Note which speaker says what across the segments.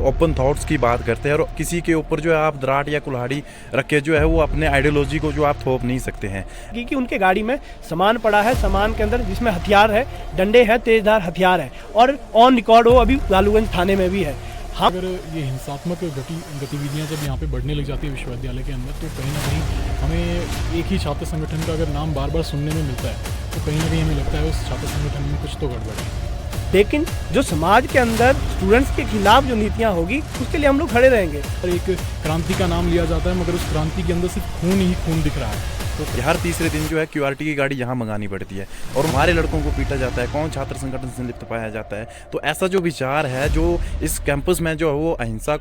Speaker 1: Open thoughts की बात करते हैं और किसी के ऊपर जो है आप दराट या कुल्हाड़ी रख के जो है वो अपने आइडियोलॉजी को जो आप थोप नहीं सकते हैं।
Speaker 2: क्योंकि उनके गाड़ी में सामान पड़ा है, सामान के अंदर जिसमें हथियार है, डंडे हैं, तेजधार हथियार है और ऑन रिकॉर्ड वो अभी लालूगंज थाने में भी है।
Speaker 3: हाँ, अगर ये हिंसात्मक गतिविधियां जब यहाँ पे बढ़ने लग जाती है विश्वविद्यालय के अंदर, तो कहीं ना कहीं हमें एक ही छात्र संगठन का अगर नाम बार बार सुनने में मिलता है तो कहीं ना कहीं हमें लगता है उस छात्र संगठन में कुछ तो गड़बड़ है।
Speaker 2: लेकिन जो समाज के अंदर स्टूडेंट्स के खिलाफ जो नीतियाँ होगी उसके लिए हम लोग खड़े रहेंगे।
Speaker 3: और एक क्रांति का नाम लिया जाता है मगर उस क्रांति के अंदर सिर्फ खून ही खून दिख रहा है।
Speaker 1: तो हर तीसरे दिन जो है क्यूआरटी की गाड़ी यहाँ मंगानी पड़ती है और हमारे लड़कों को पीटा जाता है। कौन छात्र संगठन से लिप्त पाया जाता है? तो ऐसा जो विचार है जो इस कैंपस में जो है वो हिंसा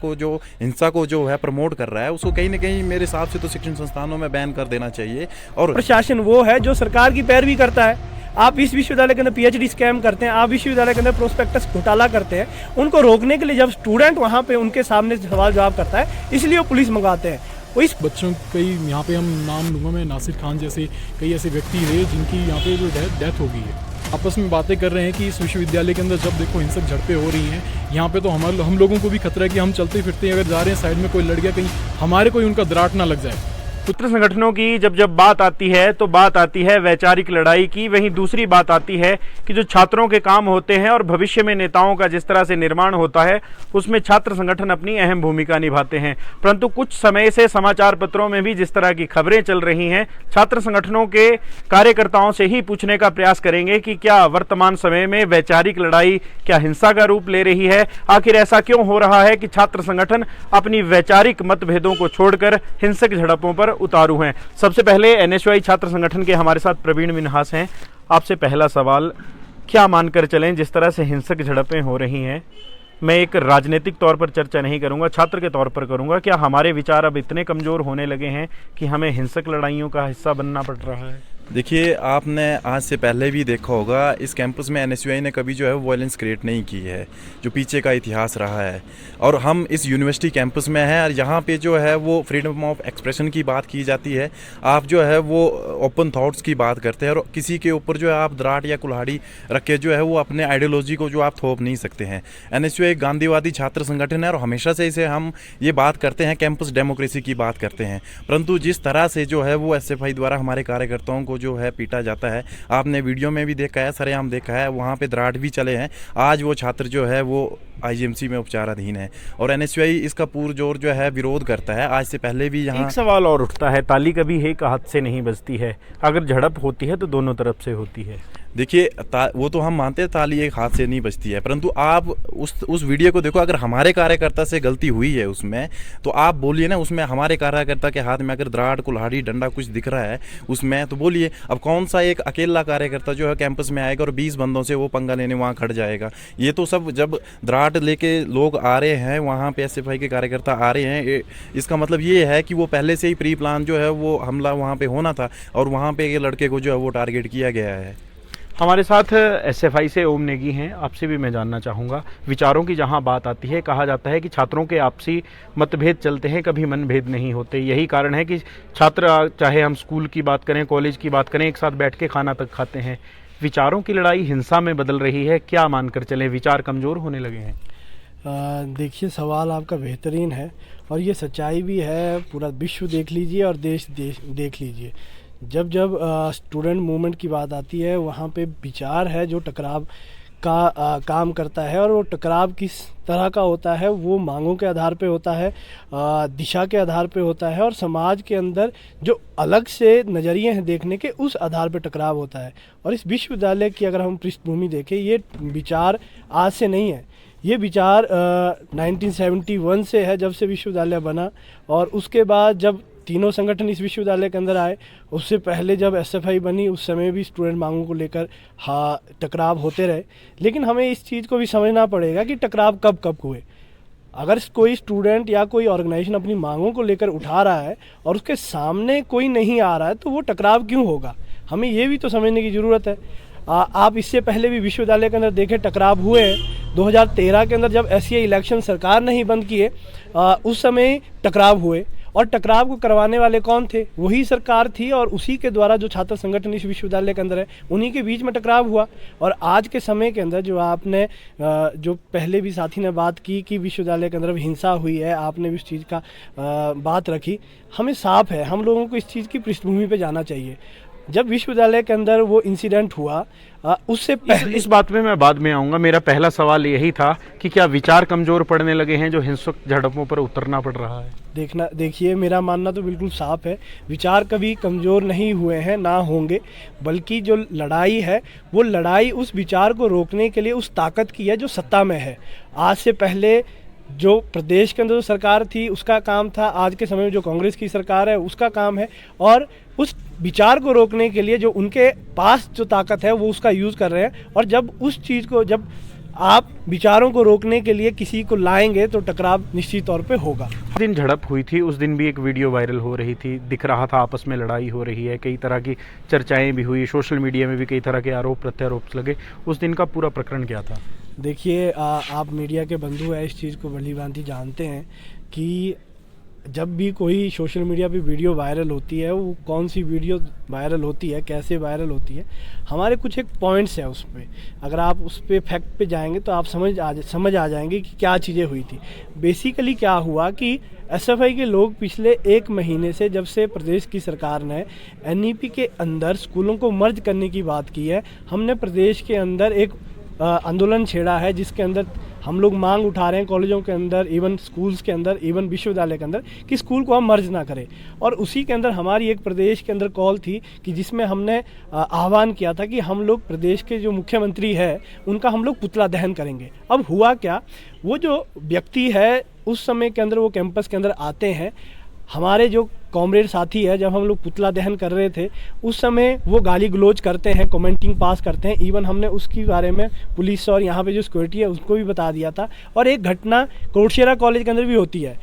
Speaker 1: को जो है प्रमोट कर रहा है, उसको कहीं ना कहीं मेरे हिसाब से तो शिक्षण संस्थानों में बैन कर देना चाहिए। और
Speaker 2: प्रशासन वो है जो सरकार की पैरवी करता है। आप इस विश्वविद्यालय के अंदर पीएचडी स्कैम करते हैं, आप विश्वविद्यालय के अंदर प्रोस्पेक्टस घोटाला करते हैं, उनको रोकने के लिए जब स्टूडेंट वहाँ पे उनके सामने सवाल जवाब करता है इसलिए वो पुलिस मंगाते हैं। वो इस
Speaker 3: बच्चों कई यहाँ पे हम नाम लूँगा मैं, नासिर खान जैसे कई ऐसे व्यक्ति रहे जिनकी यहाँ पे जो डेथ हो गई है। आपस में बातें कर रहे हैं कि इस विश्वविद्यालय के अंदर जब देखो हिंसक झड़पें हो रही हैं, यहाँ पे तो हम लोगों को भी खतरा है कि हम चलते फिरते अगर जा रहे हैं साइड में कोई लड़ गया, कहीं हमारे कोई उनका दराट ना लग जाए।
Speaker 4: छात्र संगठनों की जब बात आती है तो बात आती है वैचारिक लड़ाई की। वहीं दूसरी बात आती है कि जो छात्रों के काम होते हैं और भविष्य में नेताओं का जिस तरह से निर्माण होता है उसमें छात्र संगठन अपनी अहम भूमिका निभाते हैं। परंतु कुछ समय से समाचार पत्रों में भी जिस तरह की खबरें चल रही हैं, छात्र संगठनों के कार्यकर्ताओं से ही पूछने का प्रयास करेंगे कि क्या वर्तमान समय में वैचारिक लड़ाई क्या हिंसा का रूप ले रही है? आखिर ऐसा क्यों हो रहा है कि छात्र संगठन अपनी वैचारिक मतभेदों को छोड़कर हिंसक झड़पों पर उतारू हैं? सबसे पहले एनएसयूआई छात्र संगठन के हमारे साथ प्रवीण मिन्हास हैं। आपसे पहला सवाल, क्या मानकर चलें जिस तरह से हिंसक झड़पें हो रही हैं, मैं एक राजनीतिक तौर पर चर्चा नहीं करूंगा, छात्र के तौर पर करूंगा, क्या हमारे विचार अब इतने कमजोर होने लगे हैं कि हमें हिंसक लड़ाइयों का हिस्सा बनना पड़ रहा है?
Speaker 1: देखिए, आपने आज से पहले भी देखा होगा इस कैंपस में एनएसयूआई ने कभी जो है वो वायलेंस क्रिएट नहीं की है, जो पीछे का इतिहास रहा है। और हम इस यूनिवर्सिटी कैंपस में हैं और यहाँ पे जो है वो फ्रीडम ऑफ एक्सप्रेशन की बात की जाती है। आप जो है वो ओपन थॉट्स की बात करते हैं और किसी के ऊपर जो है आप दराट या कुल्हाड़ी रख के जो है वो अपने आइडियोलॉजी को जो आप थोप नहीं सकते हैं। एनएसयूआई एक गांधीवादी छात्र संगठन है और हमेशा से इसे हम ये बात करते हैं, कैंपस डेमोक्रेसी की बात करते हैं। परंतु जिस तरह से जो है वो एसएफआई द्वारा हमारे कार्यकर्ताओं को जो है पीटा जाता है, आपने वीडियो में भी देखा है, सरेआम देखा है, वहाँ पे दराट भी चले हैं। आज वो छात्र जो है वो आईजीएमसी में उपचाराधीन है और एनएसयूआई इसका पुरजोर जो है विरोध करता है। आज से पहले भी यहाँ
Speaker 4: एक सवाल और उठता है, ताली कभी एक हाथ से नहीं बजती है, अगर झड़प होती है तो दोनों तरफ से होती है।
Speaker 1: देखिए, वो तो हम मानते हैं ताली एक हाथ से नहीं बजती है, परंतु आप उस वीडियो को देखो। अगर हमारे कार्यकर्ता से गलती हुई है उसमें, तो आप बोलिए ना, उसमें हमारे कार्यकर्ता के हाथ में अगर दराट कुल्हाड़ी डंडा कुछ दिख रहा है उसमें, तो बोलिए। अब कौन सा एक अकेला कार्यकर्ता जो है कैंपस में आएगा और 20 बंदों से वो पंगा लेने वहाँ खड़ जाएगा? ये तो सब जब दराट लेके लोग आ रहे हैं वहाँ पे, एसएफआई के कार्यकर्ता आ रहे हैं, इसका मतलब ये है कि वो पहले से ही प्री प्लान जो है वो हमला वहाँ पे होना था और वहाँ पे ये लड़के को जो है वो टारगेट किया गया है।
Speaker 4: हमारे साथ एसएफआई से ओम नेगी हैं, आपसे भी मैं जानना चाहूँगा। विचारों की जहाँ बात आती है, कहा जाता है कि छात्रों के आपसी मतभेद चलते हैं, कभी मनभेद नहीं होते। यही कारण है कि छात्र, चाहे हम स्कूल की बात करें, कॉलेज की बात करें, एक साथ बैठ के खाना तक खाते हैं। विचारों की लड़ाई हिंसा में बदल रही है, क्या मानकर चलें? विचार कमज़ोर होने लगे हैं?
Speaker 2: देखिए, सवाल आपका बेहतरीन है और ये सच्चाई भी है। पूरा विश्व देख लीजिए और देश देख लीजिए। जब स्टूडेंट मूवमेंट की बात आती है, वहाँ पे विचार है जो टकराव का काम करता है और वो टकराव किस तरह का होता है, वो मांगों के आधार पे होता है, दिशा के आधार पे होता है और समाज के अंदर जो अलग से नज़रिए हैं देखने के, उस आधार पे टकराव होता है। और इस विश्वविद्यालय की अगर हम पृष्ठभूमि देखें, ये विचार आज से नहीं है, ये विचार 1971 से है, जब से विश्वविद्यालय बना। और उसके बाद जब तीनों संगठन इस विश्वविद्यालय के अंदर आए, उससे पहले जब एसएफआई बनी उस समय भी स्टूडेंट मांगों को लेकर टकराव होते रहे। लेकिन हमें इस चीज़ को भी समझना पड़ेगा कि टकराव कब कब हुए। अगर कोई स्टूडेंट या कोई ऑर्गेनाइजेशन अपनी मांगों को लेकर उठा रहा है और उसके सामने कोई नहीं आ रहा है, तो वो टकराव क्यों होगा? हमें ये भी तो समझने की ज़रूरत है। आप इससे पहले भी विश्वविद्यालय के अंदर देखें, टकराव हुए हैं। 2013 के अंदर जब एससीए इलेक्शन सरकार नहीं बंद किए, उस समय टकराव हुए और टकराव को करवाने वाले कौन थे? वही सरकार थी, और उसी के द्वारा जो छात्र संगठन इस विश्वविद्यालय के अंदर है, उन्हीं के बीच में टकराव हुआ। और आज के समय के अंदर जो आपने जो पहले भी साथी ने बात की कि विश्वविद्यालय के अंदर हिंसा हुई है, आपने भी उस चीज़ का बात रखी, हमें साफ है, हम लोगों को इस चीज़ की पृष्ठभूमि पे जाना चाहिए। जब विश्वविद्यालय के अंदर वो इंसिडेंट हुआ, उससे पहले
Speaker 4: इस बात में मैं बाद में आऊंगा। मेरा पहला सवाल यही था कि क्या विचार कमजोर पड़ने लगे हैं जो हिंसक झड़पों पर उतरना पड़ रहा है?
Speaker 2: देखिए, मेरा मानना तो बिल्कुल साफ है, विचार कभी कमज़ोर नहीं हुए हैं, ना होंगे, बल्कि जो लड़ाई है वो लड़ाई उस विचार को रोकने के लिए उस ताकत की है जो सत्ता में है। आज से पहले जो प्रदेश के अंदर जो सरकार थी उसका काम था, आज के समय में जो कांग्रेस की सरकार है उसका काम है, और उस विचार को रोकने के लिए जो उनके पास जो ताकत है वो उसका यूज़ कर रहे हैं। और जब उस चीज़ को, जब आप विचारों को रोकने के लिए किसी को लाएंगे तो टकराव निश्चित तौर पे होगा।
Speaker 4: उस दिन झड़प हुई थी, उस दिन भी एक वीडियो वायरल हो रही थी, दिख रहा था आपस में लड़ाई हो रही है, कई तरह की चर्चाएं भी हुई, सोशल मीडिया में भी कई तरह के आरोप प्रत्यारोप लगे। उस दिन का पूरा प्रकरण क्या था?
Speaker 2: देखिए, आप मीडिया के बंधु हैं, इस चीज़ को भली भांति जानते हैं कि जब भी कोई सोशल मीडिया पे वीडियो वायरल होती है, वो कौन सी वीडियो वायरल होती है, कैसे वायरल होती है, हमारे कुछ एक पॉइंट्स है उस पर। अगर आप उस पर फैक्ट पे जाएंगे तो आप समझ आ जाएंगे कि क्या चीज़ें हुई थी। बेसिकली क्या हुआ कि एसएफआई के लोग पिछले 1 महीने से, जब से प्रदेश की सरकार ने एनईपी के अंदर स्कूलों को मर्ज करने की बात की है, हमने प्रदेश के अंदर एक आंदोलन छेड़ा है जिसके अंदर हम लोग मांग उठा रहे हैं कॉलेजों के अंदर, इवन स्कूल्स के अंदर, इवन विश्वविद्यालय के अंदर, कि स्कूल को हम मर्ज ना करें। और उसी के अंदर हमारी एक प्रदेश के अंदर कॉल थी कि जिसमें हमने आह्वान किया था कि हम लोग प्रदेश के जो मुख्यमंत्री है उनका हम लोग पुतला दहन करेंगे। अब हुआ क्या, वो जो व्यक्ति है उस समय के अंदर वो कैंपस के अंदर आते हैं, हमारे जो कॉमरेड साथी है, जब हम लोग पुतला दहन कर रहे थे उस समय वो गाली गलौज करते हैं, कमेंटिंग पास करते हैं। इवन हमने उसके बारे में पुलिस और यहाँ पे जो सिक्योरिटी है उसको भी बता दिया था। और एक घटना कोर्सेरा कॉलेज के अंदर भी होती है,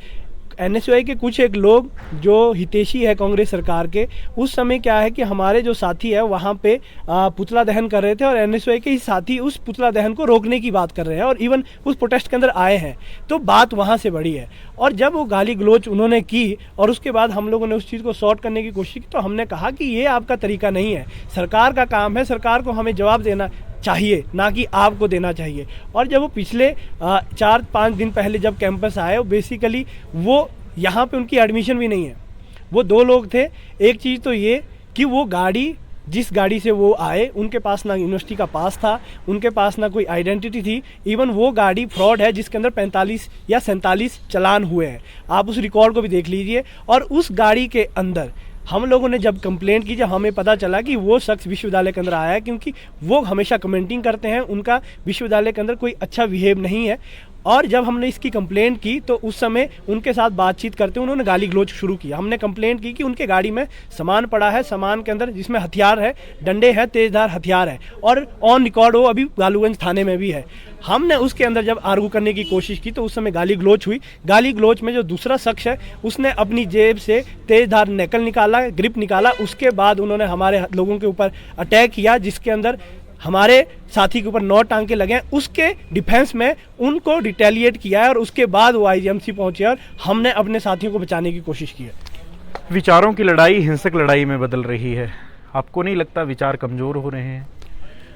Speaker 2: एनएसयूआई के कुछ एक लोग जो हितैषी है कांग्रेस सरकार के, उस समय क्या है कि हमारे जो साथी है वहाँ पे पुतला दहन कर रहे थे, और एनएसयूआई के ही साथी उस पुतला दहन को रोकने की बात कर रहे हैं और इवन उस प्रोटेस्ट के अंदर आए हैं। तो बात वहाँ से बढ़ी है। और जब वो गाली गलौज उन्होंने की और उसके बाद हम लोगों ने उस चीज़ को सॉर्ट करने की कोशिश की, तो हमने कहा कि ये आपका तरीका नहीं है, सरकार का काम है, सरकार को हमें जवाब देना चाहिए, ना कि आपको देना चाहिए। और जब वो पिछले 4-5 दिन पहले जब कैंपस आए, वो बेसिकली वो यहाँ पे उनकी एडमिशन भी नहीं है, वो 2 लोग थे। एक चीज़ तो ये कि वो गाड़ी, जिस गाड़ी से वो आए, उनके पास ना यूनिवर्सिटी का पास था, उनके पास ना कोई आइडेंटिटी थी, इवन वो गाड़ी फ्रॉड है जिसके अंदर 45 या 47 चालान हुए हैं। आप उस रिकॉर्ड को भी देख लीजिए। और उस गाड़ी के अंदर हम लोगों ने जब कंप्लेंट की, जब हमें पता चला कि वो शख्स विश्वविद्यालय के अंदर आया है, क्योंकि वो हमेशा कमेंटिंग करते हैं, उनका विश्वविद्यालय के अंदर कोई अच्छा बिहेव नहीं है। और जब हमने इसकी कंप्लेंट की तो उस समय उनके साथ बातचीत करते उन्होंने गाली गलौज शुरू किया। हमने कंप्लेंट की कि उनके गाड़ी में सामान पड़ा है, सामान के अंदर जिसमें हथियार है, डंडे हैं, तेजधार हथियार है, और ऑन रिकॉर्ड वो अभी गालूगंज थाने में भी है। हमने उसके अंदर जब आर्गू करने की कोशिश की तो उस समय गाली गलौज हुई। गाली गलौज में जो दूसरा शख्स है उसने अपनी जेब से तेजधार नकल निकाला, ग्रिप निकाला, उसके बाद उन्होंने हमारे लोगों के ऊपर अटैक किया, जिसके अंदर हमारे साथी के ऊपर 9 टांके लगे हैं। उसके डिफेंस में उनको रिटेलिएट किया है और उसके बाद वो आईजीएमसी पहुंचे और हमने अपने साथियों को बचाने की कोशिश की है।
Speaker 4: विचारों की लड़ाई हिंसक लड़ाई में बदल रही है, आपको नहीं लगता विचार कमज़ोर हो रहे हैं?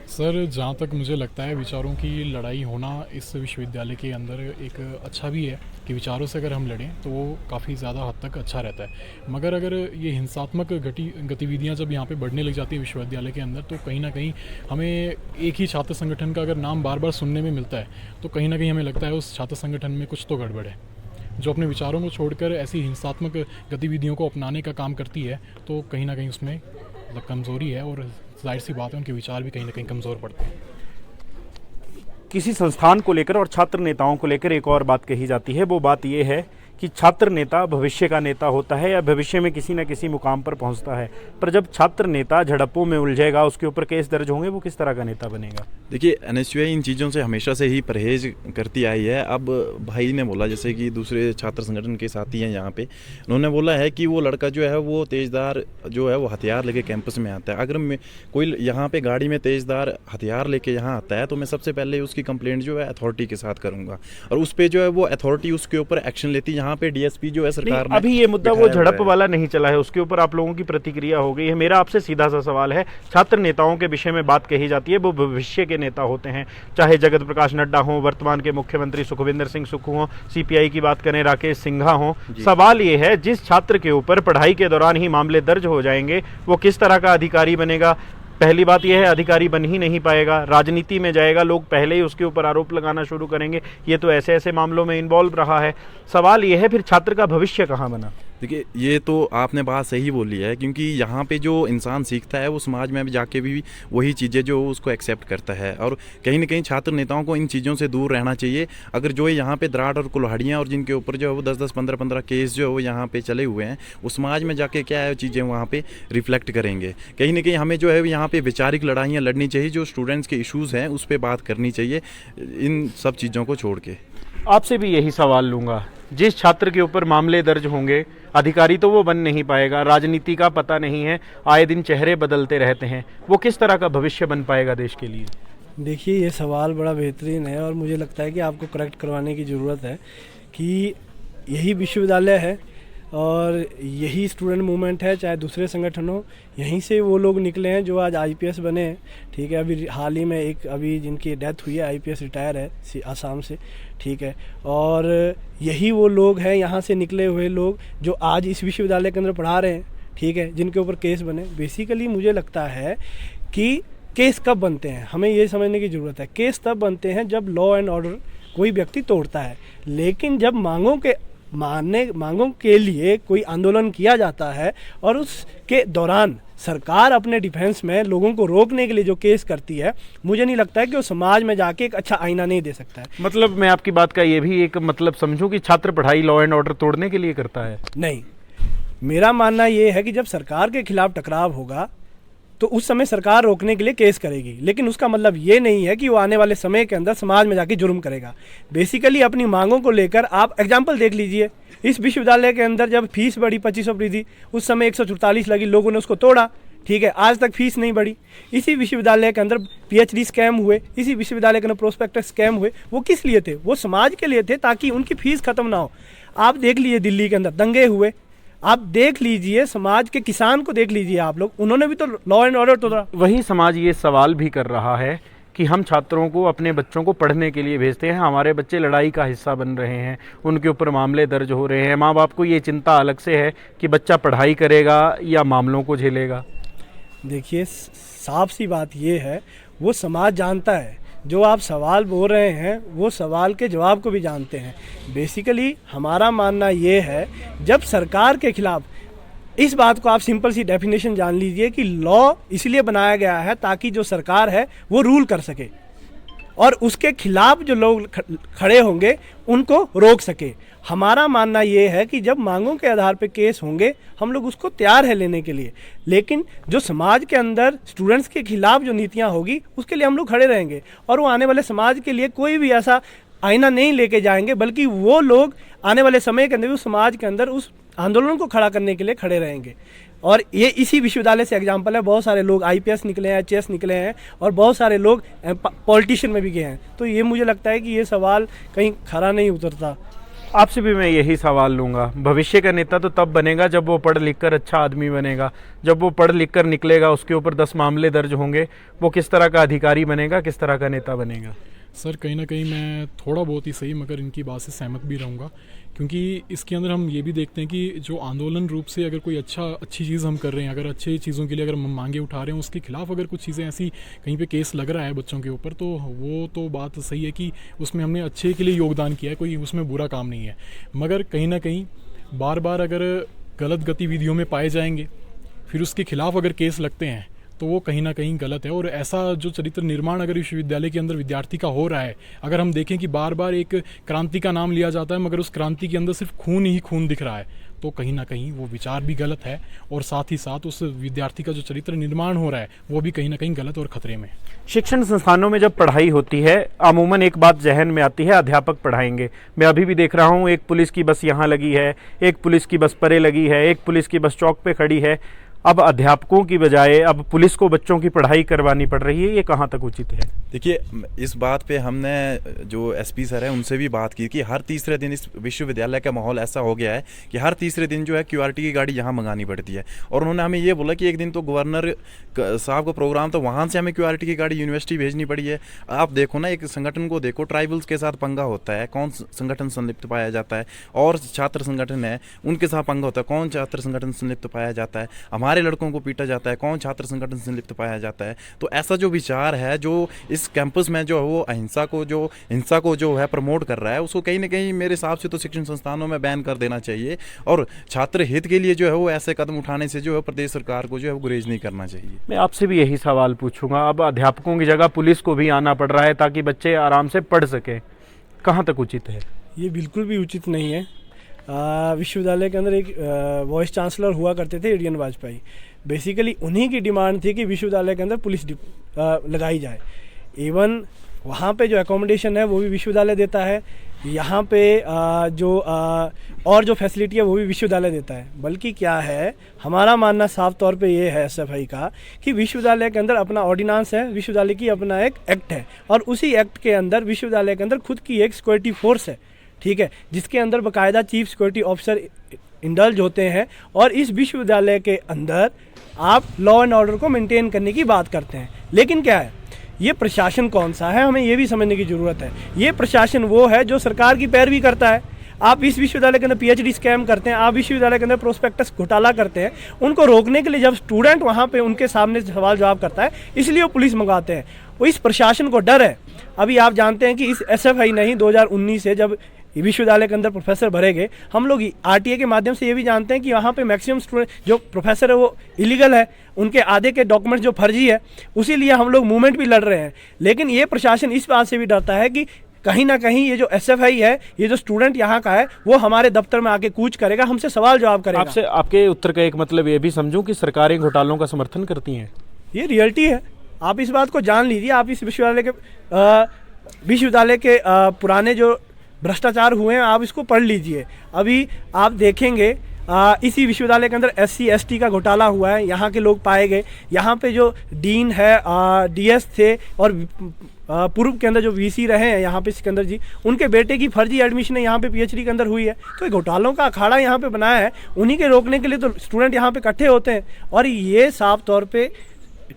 Speaker 3: सर, जहाँ तक मुझे लगता है विचारों की लड़ाई होना इस विश्वविद्यालय के अंदर एक अच्छा भी है कि विचारों से अगर हम लड़ें तो वो काफ़ी ज़्यादा हद तक अच्छा रहता है। मगर अगर ये हिंसात्मक गतिविधियाँ जब यहाँ पे बढ़ने लग जाती हैं विश्वविद्यालय के अंदर, तो कहीं ना कहीं हमें एक ही छात्र संगठन का अगर नाम बार बार सुनने में मिलता है तो कहीं ना कहीं हमें लगता है उस छात्र संगठन में कुछ तो गड़बड़ है। जो अपने विचारों को छोड़कर ऐसी हिंसात्मक गतिविधियों को अपनाने का काम करती है तो कहीं ना कहीं उसमें कमज़ोरी है, और जाहिर सी बात है उनके विचार भी कहीं ना कहीं कमज़ोर पड़ते हैं।
Speaker 4: किसी संस्थान को लेकर और छात्र नेताओं को लेकर एक और बात कही जाती है, वो बात ये है कि छात्र नेता भविष्य का नेता होता है या भविष्य में किसी न किसी मुकाम पर पहुंचता है, पर जब छात्र नेता झड़पों में उलझेगा, उसके ऊपर केस दर्ज होंगे, वो किस तरह का नेता बनेगा?
Speaker 1: देखिए, एनएसयूआई इन चीज़ों से हमेशा से ही परहेज करती आई है। अब भाई ने बोला, जैसे कि दूसरे छात्र संगठन के साथी हैं यहाँ पे, उन्होंने बोला है कि वो लड़का जो है वो तेज़दार जो है वो हथियार लेके कैंपस में आता है। अगर कोई यहाँ पे गाड़ी में तेज़दार हथियार लेके यहाँ आता है तो मैं सबसे पहले उसकी कंप्लेंट जो है अथॉरिटी के साथ करूँगा, और उस पर जो है वो अथॉरिटी उसके ऊपर एक्शन लेती है। यहाँ पे डीएसपी जो है सरकार ने
Speaker 4: अभी ये मुद्दा वो
Speaker 1: बिठाया हुआ
Speaker 4: झड़प
Speaker 1: है।
Speaker 4: वाला नहीं चला है, उसके ऊपर आप लोगों की प्रतिक्रिया हो गई है। मेरा आपसे सीधा सा सवाल है, छात्र नेताओं के विषय में बात कही जाती है, वो भविष्य के नेता होते हैं, चाहे जगत प्रकाश नड्डा हो, वर्तमान के मुख्यमंत्री सुखविंदर सिंह सुक्खू हो, सीपीआई की बात करें राकेश सिंघा हो। सवाल ये है, जिस छात्र के ऊपर पढ़ाई के दौरान ही मामले दर्ज हो जाएंगे वो किस तरह का अधिकारी बनेगा? पहली बात यह है, अधिकारी बन ही नहीं पाएगा, राजनीति में जाएगा, लोग पहले ही उसके ऊपर आरोप लगाना शुरू करेंगे। ये तो ऐसे ऐसे मामलों में इन्वॉल्व रहा है। सवाल यह है, फिर छात्र का भविष्य कहाँ बना?
Speaker 1: देखिए, ये तो आपने बात सही बोली है, क्योंकि यहाँ पे जो इंसान सीखता है वो समाज में जाके भी वही चीज़ें जो उसको एक्सेप्ट करता है, और कहीं ना कहीं छात्र नेताओं को इन चीज़ों से दूर रहना चाहिए। अगर जो यहाँ पे दराड़ और कुल्हाड़ियाँ और जिनके ऊपर जो है वो 10-10, 15-15 केस जो है वो यहाँ पे चले हुए हैं, वो समाज में जाके क्या है चीज़ें वहाँ पे रिफ्लेक्ट करेंगे। कहीं ना कहीं हमें जो है यहाँ पे वैचारिक लड़ाइयाँ लड़नी चाहिए, जो स्टूडेंट्स के इशूज़ हैं उस पर बात करनी चाहिए, इन सब चीज़ों को छोड़ के।
Speaker 4: आपसे भी यही सवाल लूंगा, जिस छात्र के ऊपर मामले दर्ज होंगे, अधिकारी तो वो बन नहीं पाएगा, राजनीति का पता नहीं है, आए दिन चेहरे बदलते रहते हैं, वो किस तरह का भविष्य बन पाएगा देश के लिए?
Speaker 2: देखिए, ये सवाल बड़ा बेहतरीन है और मुझे लगता है कि आपको करेक्ट करवाने की ज़रूरत है कि यही विश्वविद्यालय है और यही स्टूडेंट मूवमेंट है, चाहे दूसरे संगठन हो, यहीं से वो लोग निकले हैं जो आज आईपीएस बने हैं। ठीक है, अभी हाल ही में एक अभी जिनकी डेथ हुई है, आईपीएस रिटायर है आसाम से। ठीक है, और यही वो लोग हैं, यहाँ से निकले हुए लोग जो आज इस विश्वविद्यालय के अंदर पढ़ा रहे हैं। ठीक है, जिनके ऊपर केस बने। बेसिकली मुझे लगता है कि केस कब बनते हैं, हमें ये समझने की ज़रूरत है। केस तब बनते हैं जब लॉ एंड ऑर्डर कोई व्यक्ति तोड़ता है, लेकिन जब मांगों के लिए कोई आंदोलन किया जाता है और उसके दौरान सरकार अपने डिफेंस में लोगों को रोकने के लिए जो केस करती है, मुझे नहीं लगता है कि वो समाज में जाके एक अच्छा आईना नहीं दे सकता है।
Speaker 4: मतलब मैं आपकी बात का ये भी एक मतलब समझूं कि छात्र पढ़ाई लॉ एंड ऑर्डर तोड़ने के लिए करता है?
Speaker 2: नहीं, मेरा मानना ये है कि जब सरकार के खिलाफ टकराव होगा तो उस समय सरकार रोकने के लिए केस करेगी, लेकिन उसका मतलब ये नहीं है कि वो आने वाले समय के अंदर समाज में जाके जुर्म करेगा। बेसिकली अपनी मांगों को लेकर आप एग्जाम्पल देख लीजिए, इस विश्वविद्यालय के अंदर जब फीस बढ़ी 2500 थी, उस समय 144 लगी, लोगों ने उसको तोड़ा। ठीक है, आज तक फीस नहीं बढ़ी। इसी विश्वविद्यालय के अंदर पीएचडी स्कैम हुए, इसी विश्वविद्यालय के अंदर प्रोस्पेक्टस स्कैम हुए। वो किस लिए थे? वो समाज के लिए थे, ताकि उनकी फीस खत्म ना हो। आप देख लीजिए, दिल्ली के अंदर दंगे हुए, आप देख लीजिए, समाज के किसान को देख लीजिए आप लोग, उन्होंने भी तो लॉ एंड ऑर्डर तोड़ा।
Speaker 4: वही समाज ये सवाल भी कर रहा है कि हम छात्रों को, अपने बच्चों को पढ़ने के लिए भेजते हैं, हमारे बच्चे लड़ाई का हिस्सा बन रहे हैं, उनके ऊपर मामले दर्ज हो रहे हैं। माँ बाप को ये चिंता अलग से है कि बच्चा पढ़ाई करेगा या मामलों को झेलेगा।
Speaker 2: देखिए, साफ सी बात ये है, वो समाज जानता है। जो आप सवाल बोल रहे हैं वो सवाल के जवाब को भी जानते हैं। बेसिकली हमारा मानना ये है, जब सरकार के खिलाफ, इस बात को आप सिंपल सी डेफिनेशन जान लीजिए कि लॉ इसलिए बनाया गया है ताकि जो सरकार है वो रूल कर सके और उसके खिलाफ जो लोग खड़े होंगे उनको रोक सके। हमारा मानना ये है कि जब मांगों के आधार पे केस होंगे, हम लोग उसको तैयार है लेने के लिए, लेकिन जो समाज के अंदर स्टूडेंट्स के खिलाफ जो नीतियां होगी उसके लिए हम लोग खड़े रहेंगे और वो आने वाले समाज के लिए कोई भी ऐसा आईना नहीं लेके जाएंगे, बल्कि वो लोग आने वाले समय के अंदर उस समाज के अंदर उस आंदोलन को खड़ा करने के लिए खड़े रहेंगे। और ये इसी विश्वविद्यालय से एग्जाम्पल है। बहुत सारे लोग आईपीएस निकले हैं, एचएस निकले हैं और बहुत सारे लोग पॉलिटिशियन में भी गए हैं। तो ये मुझे लगता है कि ये सवाल कहीं खरा नहीं उतरता।
Speaker 4: आपसे भी मैं यही सवाल लूँगा, भविष्य का नेता तो तब बनेगा जब वो पढ़ लिख कर अच्छा आदमी बनेगा। जब वो पढ़ लिख कर निकलेगा, उसके ऊपर 10 मामले दर्ज होंगे, वो किस तरह का अधिकारी बनेगा, किस तरह का नेता बनेगा?
Speaker 3: सर, कहीं ना कहीं मैं थोड़ा बहुत ही सही मगर इनकी बात से सहमत भी रहूँगा, क्योंकि इसके अंदर हम ये भी देखते हैं कि जो आंदोलन रूप से अगर कोई अच्छी चीज़ हम कर रहे हैं, अगर अच्छी चीज़ों के लिए अगर हम मांगे उठा रहे हैं, उसके खिलाफ अगर कुछ चीज़ें ऐसी कहीं पे केस लग रहा है बच्चों के ऊपर, तो वो तो बात सही है कि उसमें हमने अच्छे के लिए योगदान किया है, कोई उसमें बुरा काम नहीं है। मगर कहीं ना कहीं बार बार अगर गलत गतिविधियों में पाए जाएंगे, फिर उसके खिलाफ अगर केस लगते हैं, तो वो कहीं ना कहीं गलत है। और ऐसा जो चरित्र निर्माण अगर विश्वविद्यालय के अंदर विद्यार्थी का हो रहा है, अगर हम देखें कि बार बार एक क्रांति का नाम लिया जाता है मगर उस क्रांति के अंदर सिर्फ खून ही खून दिख रहा है, तो कहीं ना कहीं वो विचार भी गलत है और साथ ही साथ उस विद्यार्थी का जो चरित्र निर्माण हो रहा है वो भी कहीं ना कहीं गलत और खतरे में।
Speaker 4: शिक्षण संस्थानों में जब पढ़ाई होती है, अमूमन एक बात जहन में आती है, अध्यापक पढ़ाएंगे। मैं अभी भी देख रहा हूँ, एक पुलिस की बस यहाँ लगी है, एक पुलिस की बस परे लगी है, एक पुलिस की बस चौक पे खड़ी है। अब अध्यापकों की बजाय अब पुलिस को बच्चों की पढ़ाई करवानी पड़ रही है, ये कहाँ तक उचित है?
Speaker 1: देखिए, इस बात पे हमने जो एसपी सर है उनसे भी बात की कि हर तीसरे दिन इस विश्वविद्यालय का माहौल ऐसा हो गया है कि हर तीसरे दिन जो है क्यूआरटी की गाड़ी यहाँ मंगानी पड़ती है। और उन्होंने हमें ये बोला कि एक दिन तो गवर्नर साहब का प्रोग्राम, तो वहाँ से हमें क्यूआरटी की गाड़ी यूनिवर्सिटी भेजनी पड़ी है। आप देखो ना, एक संगठन को देखो, ट्राइबल्स के साथ पंगा होता है, कौन संगठन संलिप्त पाया जाता है, और छात्र संगठन है उनके साथ पंगा होता है, कौन छात्र संगठन संलिप्त पाया जाता है, हमारे लड़कों को पीटा जाता है, कौन छात्र संगठन संलिप्त पाया जाता है। तो ऐसा जो विचार है जो इस कैंपस में जो है वो हिंसा को जो है प्रमोट कर रहा है, उसको कहीं ना कहीं मेरे हिसाब से तो शिक्षण संस्थानों में बैन कर देना चाहिए। और छात्र हित के लिए जो है वो ऐसे कदम उठाने से जो है प्रदेश सरकार को जो है वो गुरेज नहीं करना चाहिए।
Speaker 4: मैं आपसे भी यही सवाल पूछूंगा, अब अध्यापकों की जगह पुलिस को भी आना पड़ रहा है ताकि बच्चे आराम से पढ़ सकें, कहाँ तक उचित है?
Speaker 2: ये बिल्कुल भी उचित नहीं है। विश्वविद्यालय के अंदर एक वाइस चांसलर हुआ करते थे, एडीएन वाजपेयी। बेसिकली उन्हीं की डिमांड थी कि विश्वविद्यालय के अंदर पुलिस लगाई जाए। इवन वहाँ पे जो एकोमोडेशन है वो भी विश्वविद्यालय देता है, यहाँ पे और जो फैसिलिटी है वो भी विश्वविद्यालय देता है। बल्कि क्या है, हमारा मानना साफ तौर पे ये है एसएफआई का कि विश्वविद्यालय के अंदर अपना ऑर्डिनेंस है, विश्वविद्यालय की अपना एक एक्ट है, और उसी एक्ट के अंदर विश्वविद्यालय के अंदर खुद की एक सिक्योरिटी फोर्स है, ठीक है, जिसके अंदर बाकायदा चीफ सिक्योरिटी ऑफिसर इंडल्ज होते हैं। और इस विश्वविद्यालय के अंदर आप लॉ एंड ऑर्डर को मेंटेन करने की बात करते हैं। लेकिन क्या है, ये प्रशासन कौन सा है, हमें ये भी समझने की ज़रूरत है। ये प्रशासन वो है जो सरकार की पैरवी करता है। आप इस विश्वविद्यालय के अंदर पीएचडी स्कैम करते हैं, आप विश्वविद्यालय के अंदर प्रोस्पेक्टस घोटाला करते हैं, उनको रोकने के लिए जब स्टूडेंट वहाँ पे उनके सामने सवाल जवाब करता है, इसलिए वो पुलिस मंगाते हैं। वो इस प्रशासन को डर है। अभी आप जानते हैं कि इस एसएफआई नहीं 2019 से जब विश्वविद्यालय के अंदर प्रोफेसर भरे गए, हम लोग आरटीए के माध्यम से ये भी जानते हैं कि वहाँ पे मैक्सिमम स्टूडेंट जो प्रोफेसर है वो इलीगल है, उनके आधे के डॉक्यूमेंट्स जो फर्जी है, उसीलिए हम लोग मूवमेंट भी लड़ रहे हैं। लेकिन ये प्रशासन इस बात से भी डरता है कि कहीं ना कहीं ये जो एसएफआई है, ये जो स्टूडेंट यहाँ का है, वो हमारे दफ्तर में आके कूच करेगा, हमसे सवाल जवाब करेगा।
Speaker 4: आपसे आपके उत्तर का एक मतलब ये भी समझूं कि सरकारें घोटालों का समर्थन करती हैं,
Speaker 2: ये रियलिटी है। आप इस बात को जान लीजिए। आप इस विश्वविद्यालय के पुराने जो भ्रष्टाचार हुए हैं, आप इसको पढ़ लीजिए। अभी आप देखेंगे इसी विश्वविद्यालय के अंदर SC ST का घोटाला हुआ है, यहाँ के लोग पाए गए। यहाँ पे जो डीन है, DS थे, और पूर्व के अंदर जो VC रहे हैं यहाँ पे सिकंदर जी, उनके बेटे की फर्जी एडमिशन यहाँ पे PhD के अंदर हुई है। तो ये घोटालों का अखाड़ा यहाँ पे बनाया है, उन्हीं के रोकने के लिए तो स्टूडेंट यहाँ पे इकट्ठे होते हैं। और ये साफ तौर पे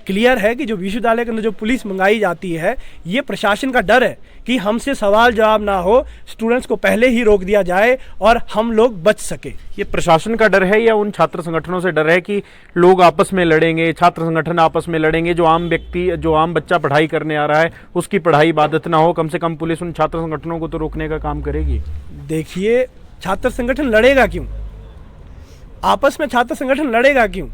Speaker 2: क्लियर है कि जो विश्वविद्यालय के अंदर जो पुलिस मंगाई जाती है, ये प्रशासन का डर है कि हमसे सवाल जवाब ना हो, स्टूडेंट्स को पहले ही रोक दिया जाए और हम लोग बच सके।
Speaker 4: ये प्रशासन का डर है या उन छात्र संगठनों से डर है कि लोग आपस में लड़ेंगे, छात्र संगठन आपस में लड़ेंगे, जो आम व्यक्ति, जो आम बच्चा पढ़ाई करने आ रहा है उसकी पढ़ाई बाधित ना हो, कम से कम पुलिस उन छात्र संगठनों को तो रोकने का काम करेगी?
Speaker 2: देखिए, छात्र संगठन लड़ेगा क्यों? आपस में छात्र संगठन लड़ेगा क्यों?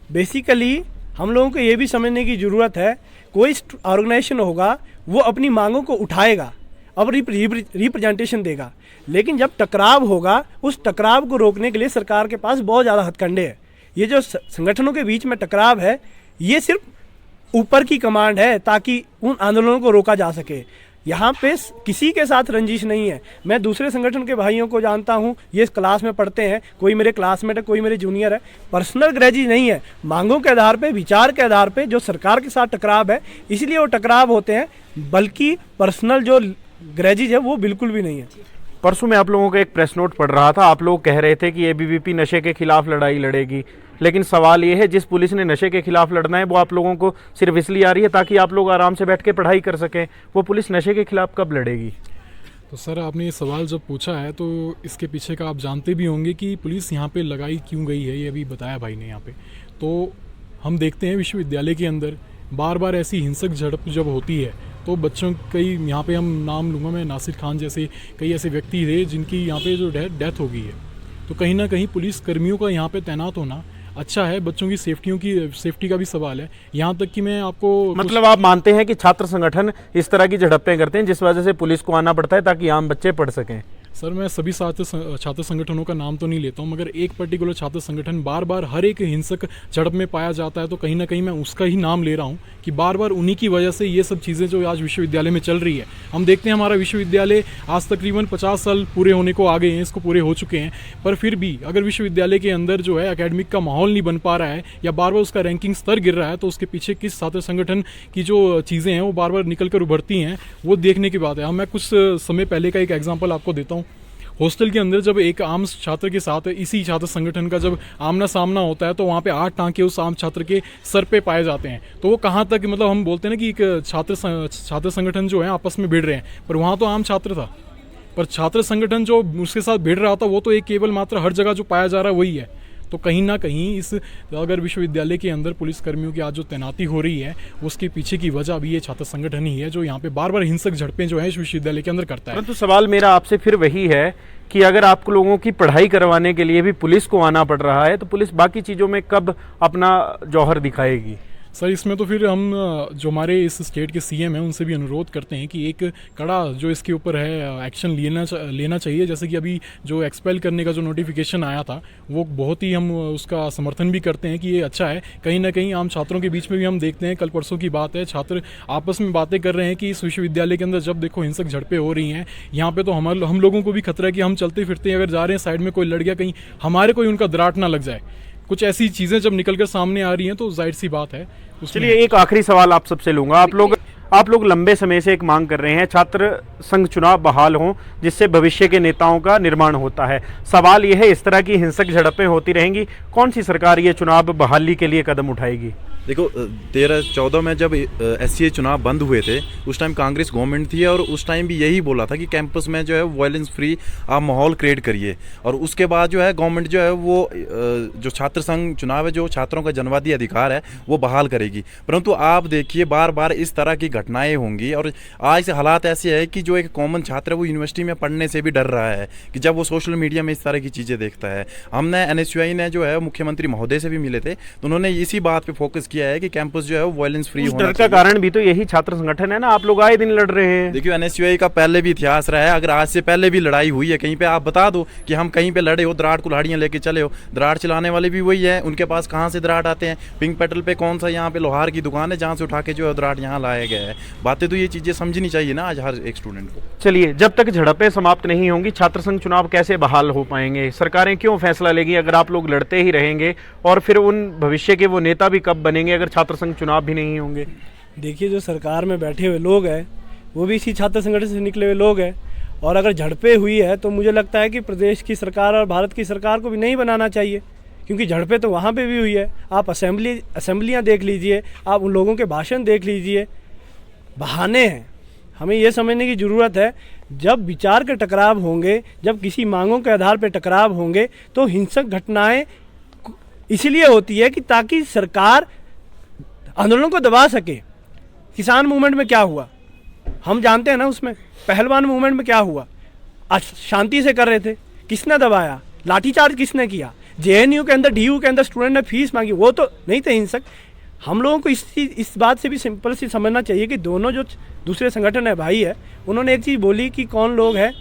Speaker 2: बेसिकली हम लोगों को ये भी समझने की ज़रूरत है, कोई ऑर्गेनाइजेशन होगा वो अपनी मांगों को उठाएगा, अब रिप्रेजेंटेशन देगा, लेकिन जब टकराव होगा, उस टकराव को रोकने के लिए सरकार के पास बहुत ज़्यादा हथकंडे हैं। ये जो संगठनों के बीच में टकराव है, ये सिर्फ ऊपर की कमांड है ताकि उन आंदोलनों को रोका जा सके। यहाँ पे किसी के साथ रंजिश नहीं है। मैं दूसरे संगठन के भाइयों को जानता हूँ, ये क्लास में पढ़ते हैं, कोई मेरे क्लासमेट है, कोई मेरे जूनियर है। पर्सनल ग्रजेस नहीं है, मांगों के आधार पे, विचार के आधार पे जो सरकार के साथ टकराव है, इसलिए वो टकराव होते हैं, बल्कि पर्सनल जो ग्रजेस है वो बिल्कुल भी नहीं है।
Speaker 4: परसों मैं आप लोगों का एक प्रेस नोट पढ़ रहा था, आप लोग कह रहे थे कि एबीवीपी नशे के खिलाफ लड़ाई लड़ेगी, लेकिन सवाल ये है जिस पुलिस ने नशे के खिलाफ लड़ना है वो आप लोगों को सिर्फ इसलिए आ रही है ताकि आप लोग आराम से बैठ के पढ़ाई कर सकें, वो पुलिस नशे के खिलाफ कब लड़ेगी?
Speaker 3: तो सर, आपने ये सवाल जब पूछा है तो इसके पीछे का आप जानते भी होंगे कि पुलिस यहाँ पे लगाई क्यों गई है, ये अभी बताया भाई ने यहाँ पे। तो हम देखते हैं विश्वविद्यालय के अंदर बार बार ऐसी हिंसक झड़प जब होती है तो बच्चों, कई यहाँ पे हम नाम लूँगा मैं, नासिर खान जैसे कई ऐसे व्यक्ति थे जिनकी यहाँ पे जो डेथ हो गई है। तो कहीं ना कहीं पुलिस कर्मियों का यहाँ पे तैनात होना अच्छा है, बच्चों की सेफ्टी का भी सवाल है। यहाँ तक कि मैं आपको
Speaker 4: मतलब आप मानते हैं कि छात्र संगठन इस तरह की झड़पें करते हैं जिस वजह से पुलिस को आना पड़ता है ताकि आम बच्चे पढ़ सकें?
Speaker 3: सर मैं सभी छात्र संगठनों का नाम तो नहीं लेता हूं, मगर एक पर्टिकुलर छात्र संगठन बार बार हर एक हिंसक झड़प में पाया जाता है, तो कहीं ना कहीं मैं उसका ही नाम ले रहा हूं कि बार बार उन्हीं की वजह से ये सब चीज़ें जो आज विश्वविद्यालय में चल रही है। हम देखते हैं हमारा विश्वविद्यालय आज तकरीबन 50 साल पूरे होने को आ गए हैं, इसको पूरे हो चुके हैं, पर फिर भी अगर विश्वविद्यालय के अंदर जो है एकेडमिक का माहौल नहीं बन पा रहा है या बार बार उसका रैंकिंग स्तर गिर रहा है, तो उसके पीछे किस छात्र संगठन की जो चीज़ें हैं वो बार बार निकल कर उभरती हैं, वो देखने की बात है। मैं कुछ समय पहले का एक एग्जाम्पल आपको देता हूँ। हॉस्टल के अंदर जब एक आम छात्र के साथ इसी छात्र संगठन का जब आमना सामना होता है, तो वहाँ पे 8 टांके उस आम छात्र के सर पे पाए जाते हैं। तो वो कहाँ तक, मतलब हम बोलते हैं ना कि एक छात्र संगठन जो है आपस में भिड़ रहे हैं, पर वहाँ तो आम छात्र था, पर छात्र संगठन जो उसके साथ भिड़ रहा था वो तो एक केवल मात्र हर जगह जो पाया जा रहा है वही है। तो कहीं ना कहीं इस अगर विश्वविद्यालय के अंदर पुलिस कर्मियों की आज जो तैनाती हो रही है उसके पीछे की वजह भी ये छात्र संगठन ही है, जो यहाँ पे बार बार हिंसक झड़पें जो है इस विश्वविद्यालय के अंदर करता है।
Speaker 4: परंतु सवाल मेरा आपसे फिर वही है कि अगर आपको लोगों की पढ़ाई करवाने के लिए भी पुलिस को आना पड़ रहा है, तो पुलिस बाकी चीज़ों में कब अपना जौहर दिखाएगी?
Speaker 3: सर इसमें तो फिर हम जो हमारे इस स्टेट के सीएम हैं उनसे भी अनुरोध करते हैं कि एक कड़ा जो इसके ऊपर है एक्शन लेना चाहिए। जैसे कि अभी जो एक्सपेल करने का जो नोटिफिकेशन आया था वो बहुत ही हम उसका समर्थन भी करते हैं कि ये अच्छा है। कहीं ना कहीं आम छात्रों के बीच में भी हम देखते हैं, कल परसों की बात है, छात्र आपस में बातें कर रहे हैं कि इस विश्वविद्यालय के अंदर जब देखो हिंसक झड़पें हो रही हैं, यहाँ पे तो हम लोगों को भी खतरा है कि हम चलते फिरते अगर जा रहे हैं साइड में कोई लड़ गया, कहीं हमारे कोई उनका दराट ना लग जाए। कुछ ऐसी चीज़ें जब निकल कर सामने आ रही हैं तो जाहिर सी बात है।
Speaker 4: चलिए एक आखिरी सवाल आप सबसे लूंगा। आप लोग लंबे समय से एक मांग कर रहे हैं छात्र संघ चुनाव बहाल हों, जिससे भविष्य के नेताओं का निर्माण होता है। सवाल यह है, इस तरह की हिंसक झड़पें होती रहेंगी, कौन सी सरकार ये चुनाव बहाली के लिए कदम उठाएगी?
Speaker 1: देखो 13-14 में जब SCA चुनाव बंद हुए थे उस टाइम कांग्रेस गवर्नमेंट थी, और उस टाइम भी यही बोला था कि कैंपस में जो है वायलेंस फ्री आप माहौल क्रिएट करिए। और उसके बाद जो है गवर्नमेंट जो है वो जो छात्र संघ चुनाव है, जो छात्रों का जनवादी अधिकार है, वो बहाल करेगी। परंतु आप देखिए बार बार इस तरह की घटनाएं होंगी, और आज से हालात ऐसे है कि जो एक कॉमन छात्र है वो यूनिवर्सिटी में पढ़ने से भी डर रहा है कि जब वो सोशल मीडिया में इस तरह की चीज़ें देखता है। हमने NSUI ने जो है मुख्यमंत्री महोदय से भी मिले थे, तो उन्होंने इसी बात पर फोकस किया है कि कैंपस जो है वो वायलेंस फ्री होना चाहिए।
Speaker 4: डर का कारण भी तो यही छात्र संगठन है ना, आप लोग आए दिन लड़ रहे हैं।
Speaker 1: देखिए NSUI का पहले भी इतिहास रहा है, अगर आज से पहले भी लड़ाई हुई है कहीं पे, आप बता दो कि हम कहीं पे लड़े हो, दराड़ कुल्हाड़ियां लेके चले हो। दराड़ चलाने वाले भी वही है, उनके पास कहाँ से दराड़ आते हैं? पिंक पेट्रोल पे कौन सा यहाँ पे लोहार की दुकान है जहाँ से उठा के जो है दराड़ यहाँ लाया गया है? बातें तो ये चीज़ें समझनी चाहिए ना आज हर एक स्टूडेंट को।
Speaker 4: चलिए, जब तक झड़पें समाप्त नहीं होंगी छात्र संघ चुनाव कैसे बहाल हो पाएंगे? सरकारें क्यों फैसला लेगी अगर आप लोग लड़ते ही रहेंगे? और फिर उन भविष्य के वो नेता भी कब बनेंगे अगर छात्र संघ चुनाव भी नहीं होंगे?
Speaker 2: देखिए जो सरकार में बैठे हुए लोग हैं वो भी इसी छात्र संगठन से निकले हुए लोग हैं, और अगर झड़पें हुई है तो मुझे लगता है कि प्रदेश की सरकार और भारत की सरकार को भी नहीं बनाना चाहिए, क्योंकि झड़पें तो वहाँ पे भी हुई है। आप असेंबलियाँ देख लीजिए, आप उन लोगों के भाषण देख लीजिए, बहाने हैं। हमें ये समझने की ज़रूरत है, जब विचार के टकराव होंगे, जब किसी मांगों के आधार पर टकराव होंगे, तो हिंसक घटनाएं इसलिए होती है कि ताकि सरकार आंदोलनों को दबा सके। किसान मूवमेंट में क्या हुआ हम जानते हैं ना, उसमें पहलवान मूवमेंट में क्या हुआ? शांति से कर रहे थे, किसने दबाया? लाठीचार्ज किसने किया? JNU के अंदर, DU के अंदर स्टूडेंट ने फीस मांगी, वो तो नहीं थे हिंसक। हम लोगों को इस बात से भी सिंपल सी समझना चाहिए कि दोनों जो दूसरे संगठन है भाई है, उन्होंने एक चीज़ बोली कि कौन लोग हैं,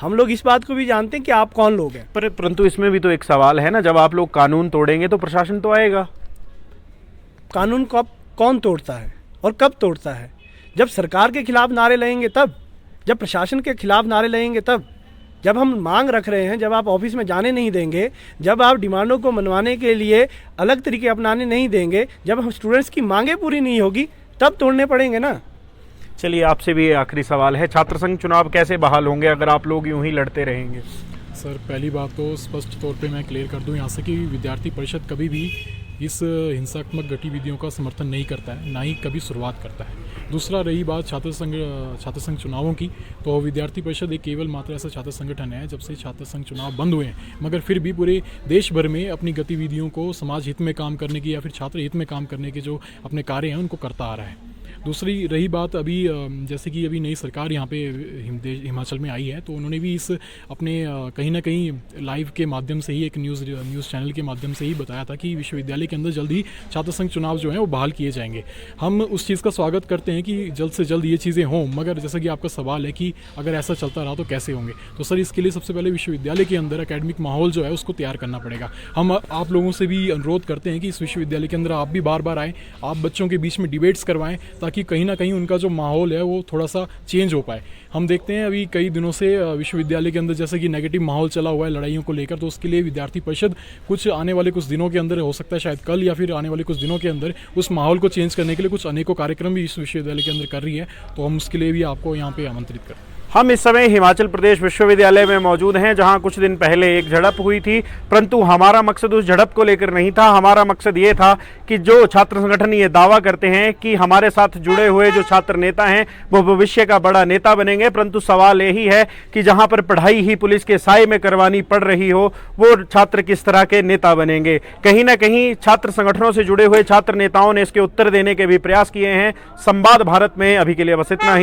Speaker 2: हम लोग इस बात को भी जानते हैं कि आप कौन लोग हैं।
Speaker 4: परंतु इसमें भी तो एक सवाल है ना, जब आप लोग कानून तोड़ेंगे तो प्रशासन तो आएगा।
Speaker 2: कानून को कौन तोड़ता है और कब तोड़ता है? जब सरकार के खिलाफ नारे लगेंगे तब, जब प्रशासन के खिलाफ नारे लगेंगे तब, जब हम मांग रख रहे हैं, जब आप ऑफिस में जाने नहीं देंगे, जब आप डिमांडों को मनवाने के लिए अलग तरीके अपनाने नहीं देंगे, जब हम स्टूडेंट्स की मांगें पूरी नहीं होगी, तब तोड़ने पड़ेंगे ना।
Speaker 4: चलिए, आपसे भी आखिरी सवाल है, छात्र संघ चुनाव कैसे बहाल होंगे अगर आप लोग यूं ही लड़ते रहेंगे?
Speaker 3: सर पहली बात तो स्पष्ट तौर पे मैं क्लियर कर दूं यहाँ से कि विद्यार्थी परिषद कभी भी इस हिंसात्मक गतिविधियों का समर्थन नहीं करता है, ना ही कभी शुरुआत करता है। दूसरा, रही बात छात्र संघ चुनावों की, तो विद्यार्थी परिषद एक केवल मात्र ऐसा छात्र संगठन है जब से छात्र संघ चुनाव बंद हुए हैं, मगर फिर भी पूरे देश भर में अपनी गतिविधियों को समाज हित में काम करने की या फिर छात्र हित में काम करने के जो अपने कार्य हैं उनको करता आ रहा है। दूसरी रही बात, अभी जैसे कि अभी नई सरकार यहाँ पे हिमाचल में आई है, तो उन्होंने भी इस अपने कहीं ना कहीं लाइव के माध्यम से ही, एक न्यूज़ चैनल के माध्यम से ही बताया था कि विश्वविद्यालय के अंदर जल्द ही छात्र संघ चुनाव जो है वो बहाल किए जाएंगे। हम उस चीज़ का स्वागत करते हैं कि जल्द से जल्द ये चीज़ें हों, मगर जैसा कि आपका सवाल है कि अगर ऐसा चलता रहा तो कैसे होंगे, तो सर इसके लिए सबसे पहले विश्वविद्यालय के अंदर एकेडमिक माहौल जो है उसको तैयार करना पड़ेगा। हम आप लोगों से भी अनुरोध करते हैं कि इस विश्वविद्यालय के अंदर आप भी बार बार आएँ, आप बच्चों के बीच में डिबेट्स करवाएं, ताकि कहीं ना कहीं उनका जो माहौल है वो थोड़ा सा चेंज हो पाए। हम देखते हैं अभी कई दिनों से विश्वविद्यालय के अंदर जैसे कि नेगेटिव माहौल चला हुआ है लड़ाइयों को लेकर, तो उसके लिए विद्यार्थी परिषद कुछ आने वाले कुछ दिनों के अंदर, हो सकता है शायद कल या फिर आने वाले कुछ दिनों के अंदर, उस माहौल को चेंज करने के लिए कुछ अनेकों कार्यक्रम भी इस विश्वविद्यालय के अंदर कर रही है, तो हम उसके लिए भी आपको यहाँ पे आमंत्रित करें।
Speaker 4: हम इस समय हिमाचल प्रदेश विश्वविद्यालय में मौजूद हैं, जहां कुछ दिन पहले एक झड़प हुई थी, परंतु हमारा मकसद उस झड़प को लेकर नहीं था। हमारा मकसद ये था कि जो छात्र संगठन ये दावा करते हैं कि हमारे साथ जुड़े हुए जो छात्र नेता हैं वो भविष्य का बड़ा नेता बनेंगे, परंतु सवाल यही है कि जहां पर पढ़ाई ही पुलिस के साए में करवानी पड़ रही हो, वो छात्र किस तरह के नेता बनेंगे। कहीं ना कहीं छात्र संगठनों से जुड़े हुए छात्र नेताओं ने इसके उत्तर देने के भी प्रयास किए हैं। संवाद भारत में अभी के लिए बस इतना ही।